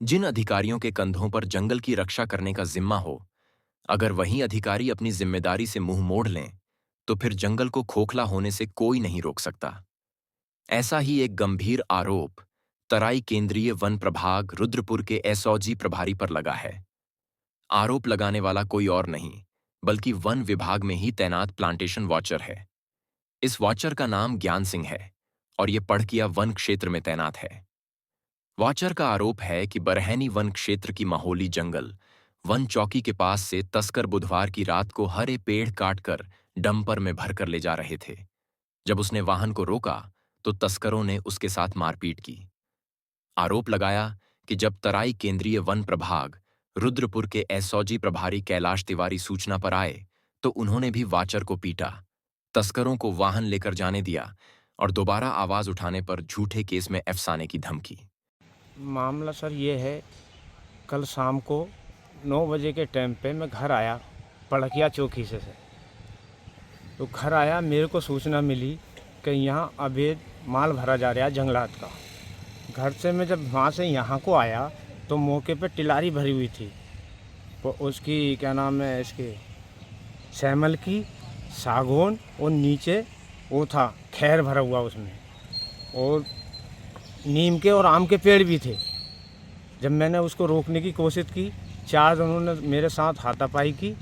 जिन अधिकारियों के कंधों पर जंगल की रक्षा करने का जिम्मा हो, अगर वही अधिकारी अपनी जिम्मेदारी से मुंह मोड़ लें, तो फिर जंगल को खोखला होने से कोई नहीं रोक सकता। ऐसा ही एक गंभीर आरोप तराई केंद्रीय वन प्रभाग रुद्रपुर के एसओजी प्रभारी पर लगा है। आरोप लगाने वाला कोई और नहीं, बल्कि वन विभाग में ही तैनात प्लांटेशन वॉचर है। इस वॉचर का नाम ज्ञान सिंह है और ये पड़किया वन क्षेत्र में तैनात है। वॉचर का आरोप है कि बरहैनी वन क्षेत्र की माहौली जंगल वन चौकी के पास से तस्कर बुधवार की रात को हरे पेड़ काटकर डंपर में भरकर ले जा रहे थे। जब उसने वाहन को रोका तो तस्करों ने उसके साथ मारपीट की। आरोप लगाया कि जब तराई केंद्रीय वन प्रभाग रुद्रपुर के एसओजी प्रभारी कैलाश तिवारी सूचना पर आए तो उन्होंने भी वाचर को पीटा, तस्करों को वाहन लेकर जाने दिया और दोबारा आवाज उठाने पर झूठे केस में अफसाने की धमकी। मामला सर ये है, कल शाम को 9 बजे के टाइम पे मैं घर आया पड़किया चौकी से। तो घर आया, मेरे को सूचना मिली कि यहाँ अवैध माल भरा जा रहा है जंगलात का। घर से मैं जब वहाँ से यहाँ को आया तो मौके पे टिलारी भरी हुई थी, तो उसकी क्या नाम है, इसके सैमल की, सागौन, और नीचे वो था खैर भरा हुआ उसमें, और नीम के और आम के पेड़ भी थे। जब मैंने उसको रोकने की कोशिश की, 4 जनों ने मेरे साथ हाथापाई की,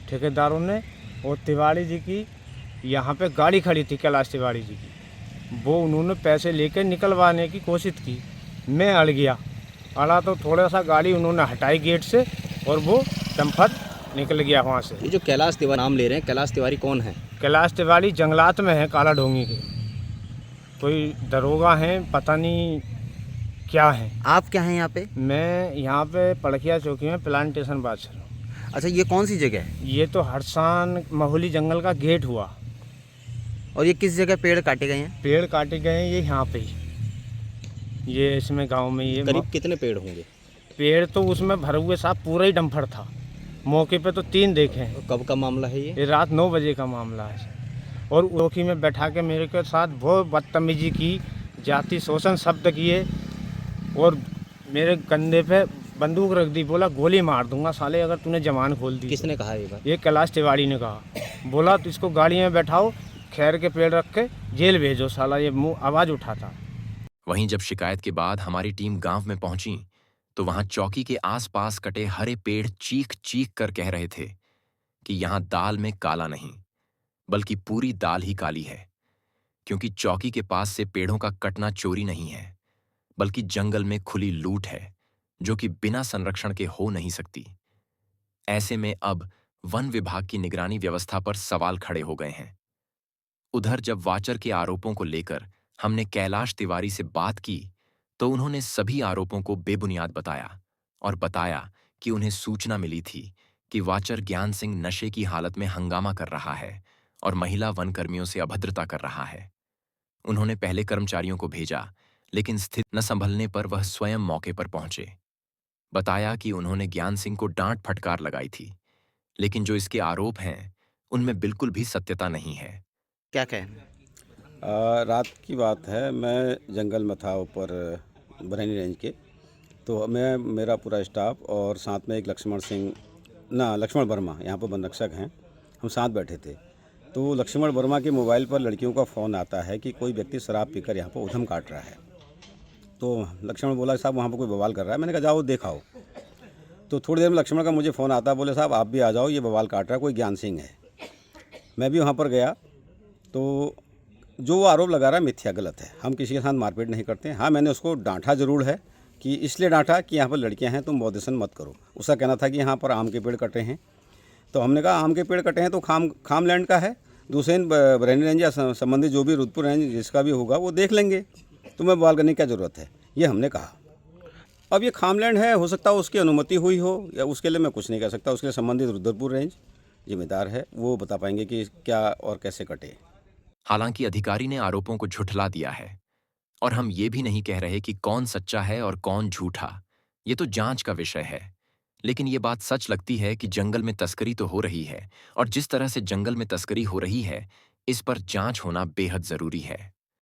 ठेकेदारों ने, और तिवारी जी की यहाँ पे गाड़ी खड़ी थी, कैलाश तिवारी जी की, वो उन्होंने पैसे लेकर निकलवाने की कोशिश की। मैं अड़ गया, अड़ा तो थोड़ा सा गाड़ी उन्होंने हटाई गेट से और वो डंपर निकल गया वहाँ से। ये जो कैलाश तिवारी नाम ले रहे हैं, कैलाश तिवारी कौन है? कैलाश तिवारी जंगलात में है, काला ढोंगी के, कोई दरोगा हैं, पता नहीं क्या है। आप क्या हैं यहाँ पे? मैं यहाँ पे पड़किया चौकी में प्लांटेशन बादशाह हूँ। अच्छा, ये कौन सी जगह है? ये तो हरसान माहौली जंगल का गेट हुआ। और ये किस जगह पेड़ काटे गए हैं? पेड़ काटे गए हैं ये यहाँ पे ही, ये इसमें गांव में। ये करीब कितने पेड़ होंगे? पेड़ तो उसमें भरे हुए साहब पूरा ही डंफर था। मौके पे तो 3 देखे हैं। कब का मामला है ये? ये रात 9 बजे का मामला है। और चौकी में बैठा के मेरे के साथ बहुत बदतमीजी की, जाति शोषण शब्द किए, और मेरे कंधे पे बंदूक रख दी, बोला गोली मार दूंगा साले अगर तूने जवान खोल दी। किसने कहा ये बात? ये कैलाश तिवारी ने कहा। बोला तो इसको गाड़ी में बैठाओ, खैर के पेड़ रख के जेल भेजो साला, ये मुंह आवाज़ उठाता। वहीं जब शिकायत के बाद हमारी टीम गांव में पहुंची तो वहां चौकी के आसपास कटे हरे पेड़ चीख चीख कर कह रहे थे कि यहां दाल में काला नहीं, बल्कि पूरी दाल ही काली है, क्योंकि चौकी के पास से पेड़ों का कटना चोरी नहीं है, बल्कि जंगल में खुली लूट है जो कि बिना संरक्षण के हो नहीं सकती। ऐसे में अब वन विभाग की निगरानी व्यवस्था पर सवाल खड़े हो गए हैं। उधर जब वाचर के आरोपों को लेकर हमने कैलाश तिवारी से बात की तो उन्होंने सभी आरोपों को बेबुनियाद बताया और बताया कि उन्हें सूचना मिली थी कि वाचर ज्ञान सिंह नशे की हालत में हंगामा कर रहा है और महिला वनकर्मियों से अभद्रता कर रहा है। उन्होंने पहले कर्मचारियों को भेजा, लेकिन स्थिति न संभलने पर वह स्वयं मौके पर पहुंचे। बताया कि उन्होंने ज्ञान सिंह को डांट फटकार लगाई थी, लेकिन जो इसके आरोप हैं उनमें बिल्कुल भी सत्यता नहीं है। क्या कहें? रात की बात है, मैं जंगल में था ऊपर बरैनी रेंज के। तो मैं, मेरा पूरा स्टाफ और साथ में एक लक्ष्मण वर्मा यहाँ पर वन रक्षक हैं, हम साथ बैठे थे। तो लक्ष्मण वर्मा के मोबाइल पर लड़कियों का फ़ोन आता है कि कोई व्यक्ति शराब पीकर यहाँ पर उधम काट रहा है। तो लक्ष्मण बोला साहब वहाँ पर कोई बवाल कर रहा है। मैंने कहा जाओ देखाओ। तो थोड़ी देर में लक्ष्मण का मुझे फ़ोन आता, बोले साहब आप भी आ जाओ, ये बवाल काट रहा है, कोई ज्ञान सिंह है। मैं भी वहाँ पर गया। तो जो वो आरोप लगा रहा है मिथ्या, गलत है। हम किसी के साथ मारपीट नहीं करते। हाँ, मैंने उसको डांटा ज़रूर है, कि इसलिए डांटा कि यहाँ पर लड़कियाँ हैं, तुम बौद्धिसन मत करो। उसका कहना था कि यहाँ पर आम के पेड़ कटे हैं। तो हमने कहा आम के पेड़ कटे हैं तो खाम लैंड का है, दूसरे बरैनी रेंज या संबंधित जो भी रुद्रपुर रेंज जिसका भी होगा वो देख लेंगे, तुम्हें बवाल करने की क्या ज़रूरत है, ये हमने कहा। अब ये खाम लैंड है, हो सकता है उसकी अनुमति हुई हो, या उसके लिए मैं कुछ नहीं कह सकता। उसके लिए संबंधित रुद्रपुर रेंज जिम्मेदार है, वो बता पाएंगे कि क्या और कैसे कटे। हालांकि अधिकारी ने आरोपों को झुठला दिया है और हम ये भी नहीं कह रहे कि कौन सच्चा है और कौन झूठा, ये तो जांच का विषय है। लेकिन ये बात सच लगती है कि जंगल में तस्करी तो हो रही है, और जिस तरह से जंगल में तस्करी हो रही है, इस पर जांच होना बेहद जरूरी है।